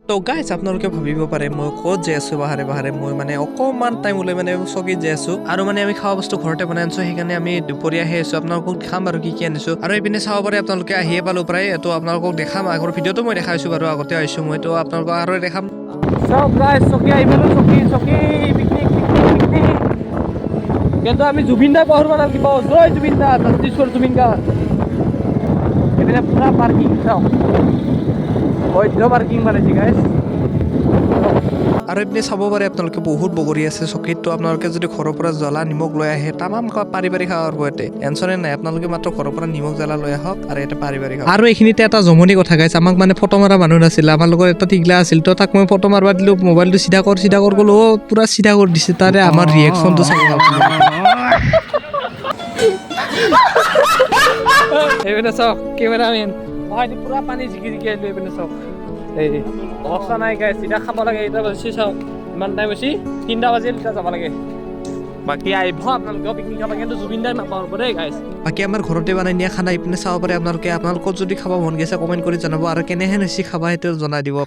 তো গাইজ আপোনালোকে ভাবিব পাৰে মই ক'ত যাই আছো বাহাৰে বাহাৰে মই মানে অকণমান টাইম ওলাই মানে চকীত যাই আছো আৰু মানে আমি খোৱা বস্তু ঘৰতে বনাই আনিছো সেইকাৰণে আমি দুপৰীয়া আহি আছো আপোনালোকক দেখাম আৰু কি আনিছো আৰু এইপিনে চাব পাৰে আপোনালোকে আহিয়ে পালো প্ৰায় তো আপোনালোকক দেখাম আগৰ ভিডিঅ'টো মই দেখাইছো বাৰু আগতে আহিছো মই তো আপোনালোকক আৰু দেখাম চব গাইজ চকী আহি পালো চকী পিকনিক কিন্তু আমি জুবিন দা পাহৰিব নালাগিব জয় জুবিন দা ছত্তীশগড় জুবিন দা এইপিনে পুৰা পাৰ্কিং চাওক বৈধ পাৰ্কিং বনাইছে গাইজ আৰু এইপিনে চাব পাৰে আপোনালোকে বহুত বগৰী আছে চকীত তো আপোনালোকে যদি ঘৰৰ পৰা জ্বলা নিমখ লৈ আহে তামাম পাৰি খাব পাৰিব ইয়াতে টেনচনে নাই আপোনালোকে মাত্ৰ ঘৰৰ পৰা নিমখ জ্বলা লৈ আহক আৰু ইয়াতে পাৰি খাওক আৰু এইখিনিতে এটা জমনি কথা গাইছে আমাক মানে ফটো মাৰা মানুহ নাছিলে আমাৰ লগত এটা টিগলা আছিল তো তাক মই ফটো মাৰবা দিলোঁ মোবাইলটো চিধা কৰ গ'লো পুৰা চিধা কৰি দিছে তাৰে আমাৰ ৰিয়েকশ্যনটো চাব এইপিনে চাওক কেমেৰামেন মই পুৰা পানী জিকি আহিলোঁ এইপিনে চাওক এই অৱস্থা নাই গাইছ এতিয়া খাব লাগে এতিয়া বাজিছে চাওক ইমান টাইম হৈছে 3টা বাজিল এতিয়া যাব লাগে বাকী আহিব আপোনালোকেও পিকনিক খাব কিন্তু জুবিন দাক নাপাহৰিব দেই গাইছ বাকী আমাৰ ঘৰতে বনাই নিয়া খানা ইপিনে চাব পাৰে আপোনালোকে আপোনালোকক যদি খাব মন গৈছে কমেণ্ট কৰি জনাব আৰু কেনেহেন হৈছে খাবা সেইটো জনাই দিব